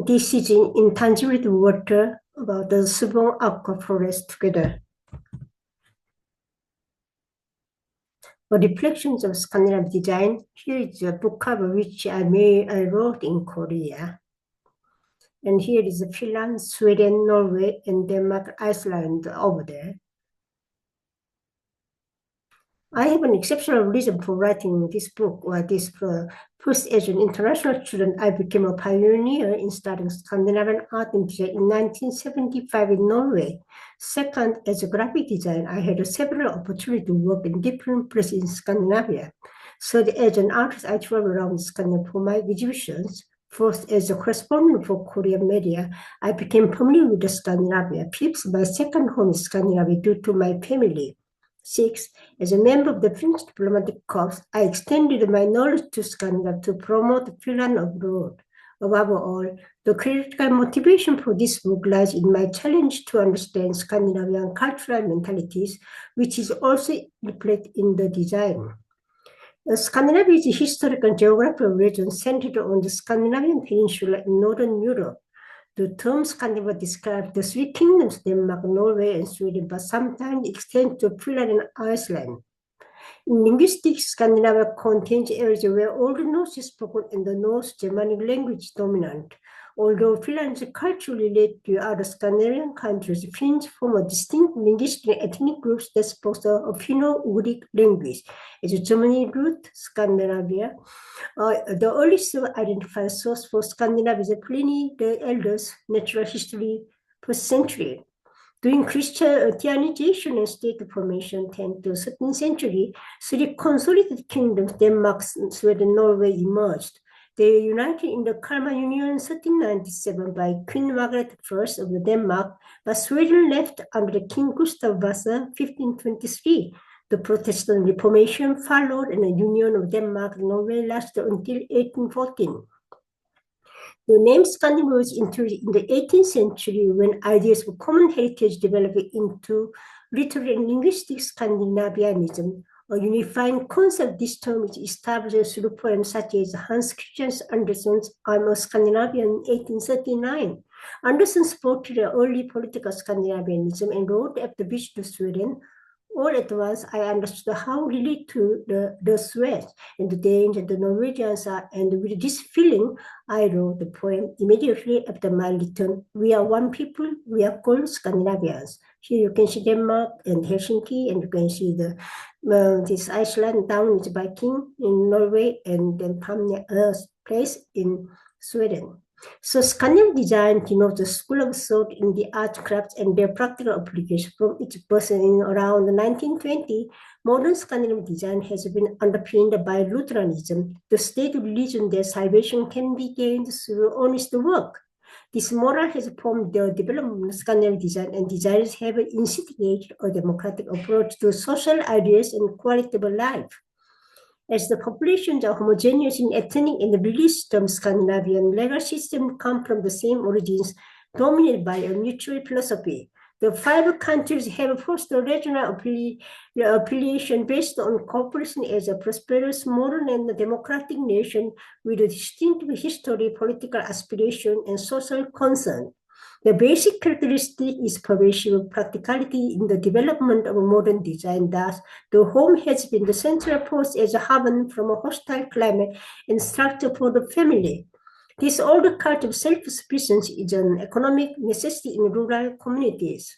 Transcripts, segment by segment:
This is in Intangible Water about the Subong Aqua Forest together. For reflections of Scandinavian design, here is a book cover which I wrote in Korea. And here is Finland, Sweden, Norway, and Denmark, Iceland over there. I have an exceptional reason for writing this book, or this first as an international student. I became a pioneer in studying Scandinavian art and design in 1975 in Norway. Second, as a graphic designer, I had several opportunities to work in different places in Scandinavia. Third, as an artist, I traveled around Scandinavia for my exhibitions. Fourth, as a correspondent for Korean media, I became familiar with Scandinavia. Fifth, my second home is Scandinavia due to my family. Sixth, as a member of the Finnish diplomatic corps, I extended my knowledge to Scandinavia to promote Finland abroad. Above all, the critical motivation for this book lies in my challenge to understand Scandinavian cultural mentalities, which is also reflected in the design. Scandinavia is a historical and geographical region centered on the Scandinavian Peninsula in northern Europe. The term Scandinavia describes the three kingdoms, Denmark, Norway, and Sweden, but sometimes extends to Finland and Iceland. In linguistics, Scandinavia contains areas where Old Norse is spoken and the Norse Germanic language is dominant. Although Finland is culturally related to other Scandinavian countries, Finns form a distinct linguistic and ethnic groups that spoke a Finno-Ugric language. As a Germanic root, Scandinavia, the earliest identified source for Scandinavia is Pliny the Elder's Natural History, 1st century. During Christianization and state formation, 10th to 13th century, three consolidated kingdoms, Denmark, Sweden, Norway, emerged. They were united in the Kalmar Union 1397 by Queen Margaret I of Denmark, but Sweden left under King Gustav Vasa 1523. The Protestant Reformation followed, and the Union of Denmark and Norway lasted until 1814. The name Scandinavia was introduced in the 18th century when ideas of common heritage developed into literary and linguistic Scandinavianism. A unifying concept, this term is established through poems such as Hans Christian Andersen's I'm a Scandinavian in 1839. Andersen supported early political Scandinavianism and wrote after visit to Sweden. All at once, I understood how relate to the Swedes and the Danes and the Norwegians are, and with this feeling, I wrote the poem immediately after my return. We are one people, we are called Scandinavians. Here you can see Denmark and Helsinki, and you can see this Iceland, down is Viking in Norway, and then Pamnia place in Sweden. So Scandinavian design denotes the school of thought in the art crafts and their practical application from its birth in around 1920. Modern Scandinavian design has been underpinned by Lutheranism, the state religion that salvation can be gained through honest work. This model has formed the development of Scandinavian design, and designers have instigated a democratic approach to social ideas and quality of life. As the populations are homogeneous in ethnic and religious terms, Scandinavian legal systems come from the same origins, dominated by a mutual philosophy. The five countries have fostered regional affiliation based on cooperation as a prosperous, modern, and democratic nation with a distinctive history, political aspiration, and social concern. The basic characteristic is pervasive practicality in the development of modern design. Thus, the home has been the central post as a haven from a hostile climate and structure for the family. This older culture of self-sufficiency is an economic necessity in rural communities.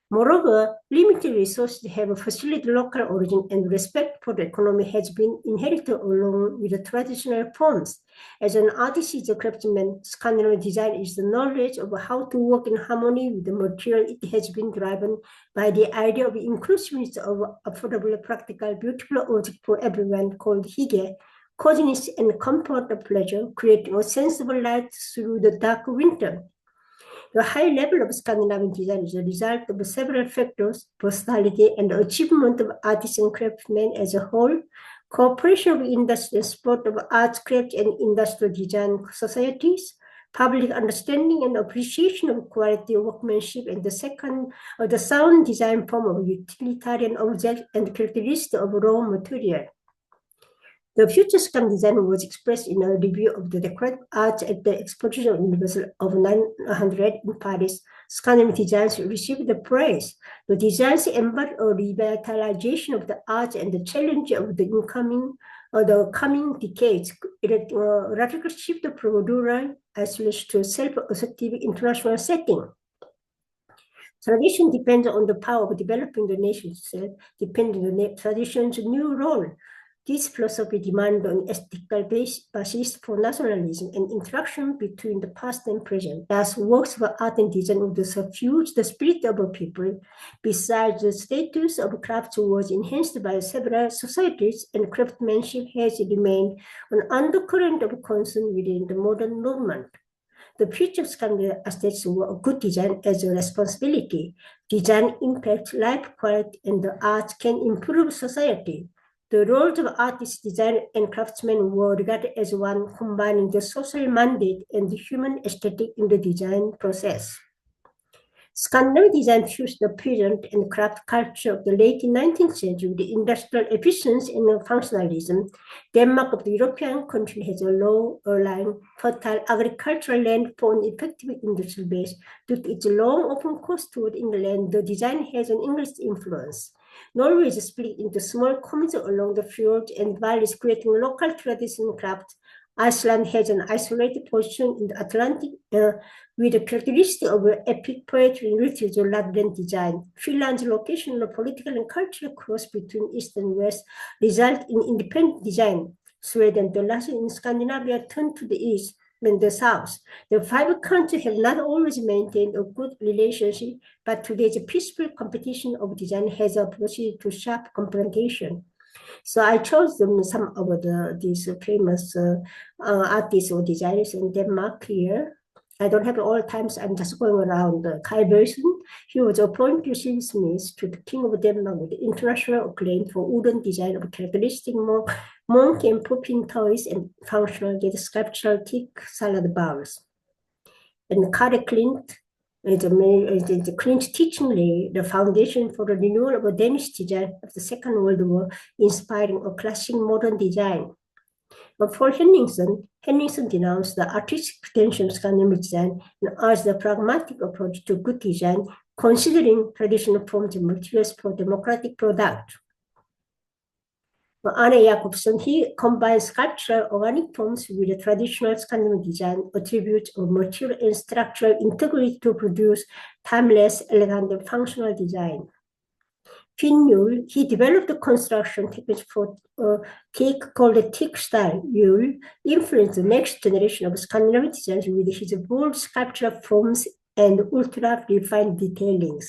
Moreover, limited resources have facilitated local origin, and respect for the economy has been inherited along with the traditional forms. As an artist is a craftsman, Scandinavian design is the knowledge of how to work in harmony with the material. It has been driven by the idea of inclusiveness of affordable, practical, beautiful object for everyone called hygge, coziness and comfort of pleasure, creating a sensible light through the dark winter. The high level of Scandinavian design is a result of several factors: personality and achievement of artists and craftsmen as a whole, cooperation of industry and support of arts, crafts, and industrial design societies, public understanding and appreciation of quality workmanship, and the sound design form of utilitarian objects and characteristics of raw material. The future Scam design was expressed in a review of the decorative art at the Exposition Universal of 900 in Paris. Scandinavian designs received the praise. The designs embody a revitalization of the art and the challenge of the coming decades. It radically shifted from rural isolation to self-assertive international setting. Tradition depends on the power of developing the nation itself, depending on the tradition's new role. This philosophy demands an ethical basis for nationalism and interaction between the past and present. Thus, works of art and design would suffuse the spirit of a people. Besides, the status of crafts was enhanced by several societies, and craftsmanship has remained an undercurrent of concern within the modern movement. The future Scandinavian aesthetics were a good design as a responsibility. Design impacts life quality, and the art can improve society. The roles of artists, designers, and craftsmen were regarded as one combining the social mandate and the human aesthetic in the design process. Scandinavian design fused the peasant and craft culture of the late 19th century with industrial efficiency and functionalism. Denmark of the European continent has a low-lying, fertile agricultural land for an effective industrial base. Due to its long open coast toward England, the design has an English influence. Norway is split into small communes along the fjords and valleys, creating local traditional crafts. Iceland has an isolated position in the Atlantic with the characteristic of epic poetry and literature rather than design. Finland's location of political and cultural cross between East and West result in independent design. Sweden, the last in Scandinavia, turned to the East and the South. The five countries have not always maintained a good relationship, but today's peaceful competition of design has proceeded to sharp confrontation. So I chose some of these famous artists or designers in Denmark here. I don't have all times, I'm just going around. Kai Bøjsen, he was appointed silversmith to the King of Denmark with international acclaim for wooden design of characteristic monkey and popping toys and functional yet sculptural thick salad bars. And Karl Klint, the Klint teaching lay the foundation for the renewal of a Danish design of the Second World War, inspiring a classic modern design. But for Henningsen denounced the artistic pretension of Scandinavian design and urged the pragmatic approach to good design, considering traditional forms and materials for democratic product. Arne Jacobsen, he combines sculptural organic forms with the traditional Scandinavian design attributes of material and structural integrity to produce timeless, elegant, and functional design. Finn Yule, he developed the construction techniques for teak called the teak style. Yule influenced the next generation of Scandinavian designers with his bold sculptural forms and ultra-refined detailings.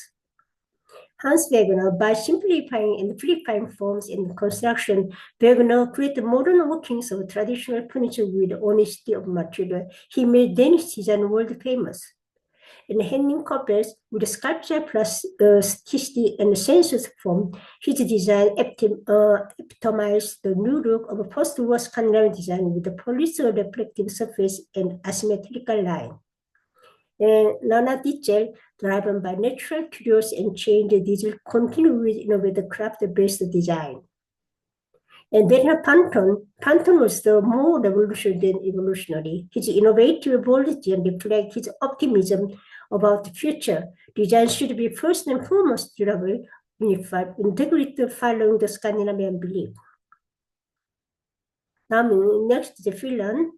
Hans Wegener, by simplifying and purifying forms in construction, Wegener created modern workings of traditional furniture with honesty of material. He made Danish design world famous. And Henning Koppels, with sculpture plus sticky and sensuous form, his design epitomized the new look of post-war Scandinavian design with a polished reflective surface and asymmetrical line. Lana Ditchell, driven by natural curiosity and change, Ditchell continued with innovative craft-based design. And Bernard Panton was the more revolutionary than evolutionary. His innovative boldness reflects his optimism about the future. Design should be first and foremost durable, unified, integrated, following the Scandinavian belief. Now, next is Finland.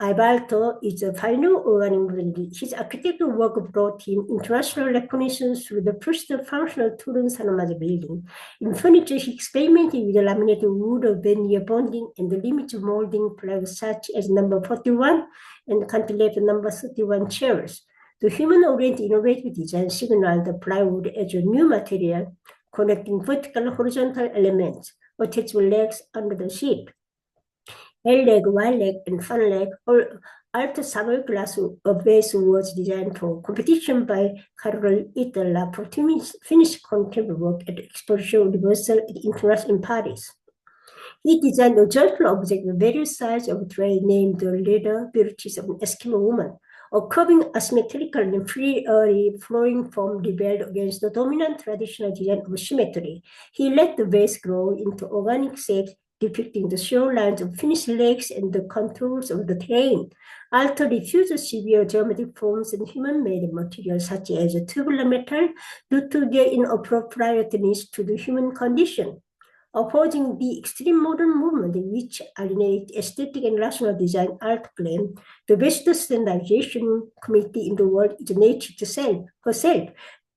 Aivalto is a pioneer organic modernity. His architectural work brought him international recognition through the first functional Turun Sanomat building. In furniture, he experimented with the laminated wood of veneer bonding and the limited molding products such as number 41 and cantilever number 31 chairs. The human-oriented innovative design signaled the plywood as a new material, connecting vertical and horizontal elements, attachable legs under the seat. L-leg, Y-leg, and fan leg, alto summer glass base was designed for competition by Karol Itala for finished contemporary work at the Exposition Universal at International in Paris. He designed a joyful object of various sizes of tray named the leather birches of an Eskimo woman. A curving, asymmetrical, and freely flowing form rebelled against the dominant traditional design of symmetry. He let the vase grow into organic shapes, depicting the shorelines of Finnish lakes and the contours of the terrain. Aalto refuses severe geometric forms and human-made materials such as tubular metal due to their inappropriateness to the human condition. Opposing the extreme modern movement which alienate aesthetic and rational design, Aalto claimed the best standardization committee in the world is nature herself.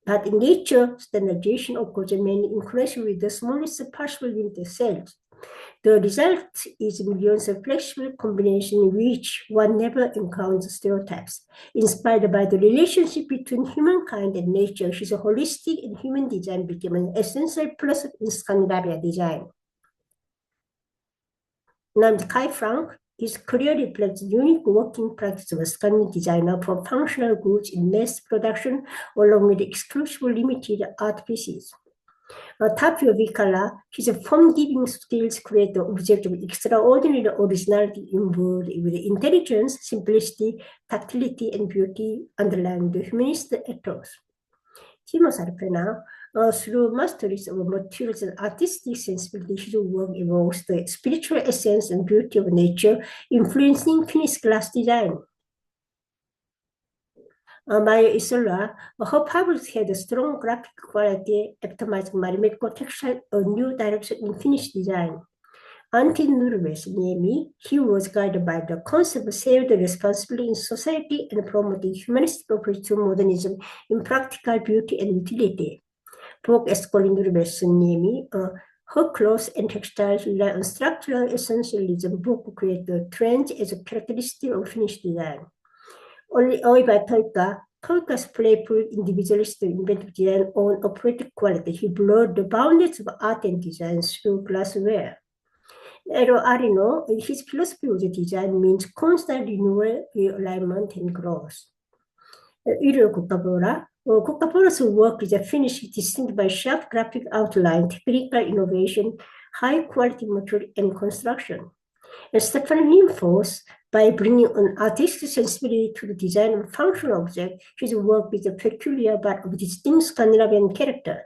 But in nature, standardization occurs mainly in connection with the smallest possible unit cells. The result is millions of flexible combinations in which one never encounters stereotypes. Inspired by the relationship between humankind and nature, his holistic and human design became an essential philosophy in Scandinavian design. Named Kai Frank, his career reflects unique working practice of a Scandinavian designer for functional goods in mass production, along with exclusively limited art pieces. Tapio Vicala, his form-giving skills create the object of extraordinary originality involved with intelligence, simplicity, tactility, and beauty underlying the humanist ethos. Timo Sarpena, through masteries of materials and artistic sensibility, his work evokes the spiritual essence and beauty of nature, influencing Finnish glass design. Maya Isola, her publics had a strong graphic quality, optimizing mathematical textile, a new direction in Finnish design. Antti Nurmesniemi, he was guided by the concept of shared responsibility in society and promoting humanistic approach to modernism in practical beauty and utility. Folk Escoli Nurmesniemi, her clothes and textiles rely on structural essentialism, both create the trend as a characteristic of Finnish design. Only by Tolka's playful individualistic inventive design on operatic quality, he blurred the boundaries of art and design through glassware. Eero Arino, his philosophy of the design means constant renewal, realignment, and growth. Yrjö Kukkapora's work is finished distinct by sharp graphic outline, technical innovation, high quality material and construction. And Stefan reinforced by bringing an artistic sensibility to the design of functional objects, his work is a peculiar but of distinct Scandinavian character.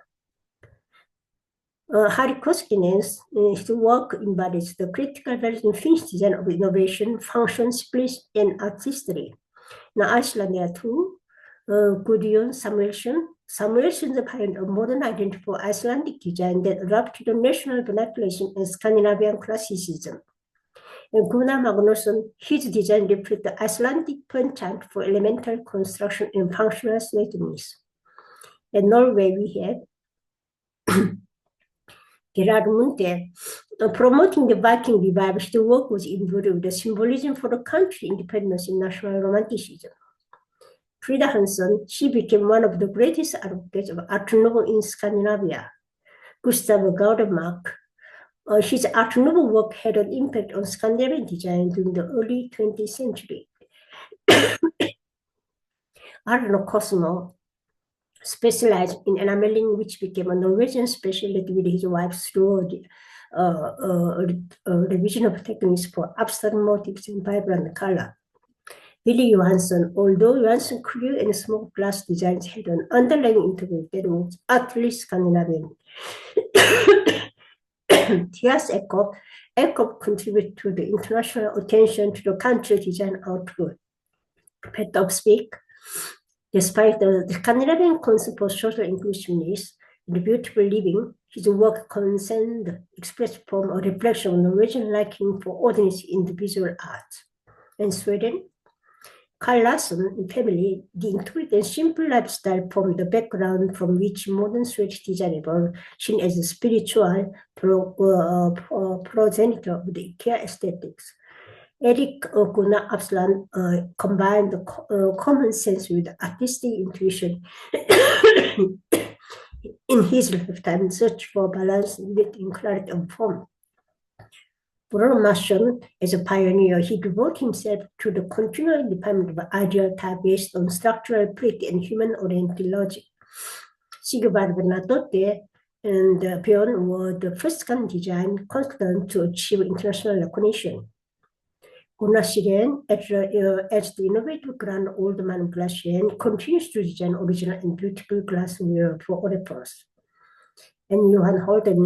Harri Koskinen's his work embodies the critical values in Finnish design of innovation, function, simplicity, and artistry. Now, Iceland, there are two. Gudjon Samuelsson, the pioneer of modern identity for Icelandic design that adapted to national vernaculism and Scandinavian classicism. And Gunnar Magnusson, his design reflects the Icelandic penchant for elemental construction and functional straightness. In Norway, we have Gerard Munthe, promoting the Viking revival. His work was involved with the symbolism for the country, independence, and national romanticism. Frida Hansson, she became one of the greatest advocates of Art Nouveau in Scandinavia. Gustav Gaudermark, his Art Nouveau work had an impact on Scandinavian design during the early 20th century. Arno Cosmo specialized in enameling, which became a Norwegian specialty with his wife through revision of techniques for abstract motifs and vibrant color. Billy Johansson, although Johansson's clear and small glass designs had an underlying integrity that was utterly Scandinavian. Thias Ekop contributed to the international attention to the country design output. Peter Speak, despite the Scandinavian concept for social inclusiveness and beautiful living, his work concerned expressed from a reflection of Norwegian liking for ordinary individual art. In Sweden, Carl Larsson family, the intuitive and simple lifestyle formed the background from which modern Swedish design evolved, seen as a spiritual progenitor of the IKEA aesthetics. Erik Gunnar Absland combined the common sense with artistic intuition in his lifetime, search for balance with clarity of form. Bruno Marchand, as a pioneer, he devoted himself to the continual development of ideal type based on structural purity and human-oriented logic. Sigvard Bernadotte and Björn were the first Scandinavian design consultants to achieve international recognition. Gunnar Sirén, as the innovative grand old man of glass, continues to design original and beautiful glassware for other purposes. and Johan Holden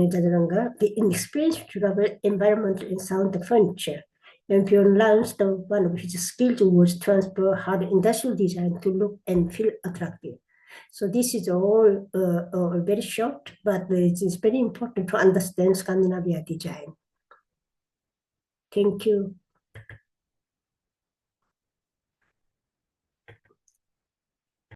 the inexperienced to travel environmental and sound furniture. And Bjorn Lance, one of his skills was transfer hard industrial design to look and feel attractive. So this is all very short, but it is very important to understand Scandinavian design. Thank you.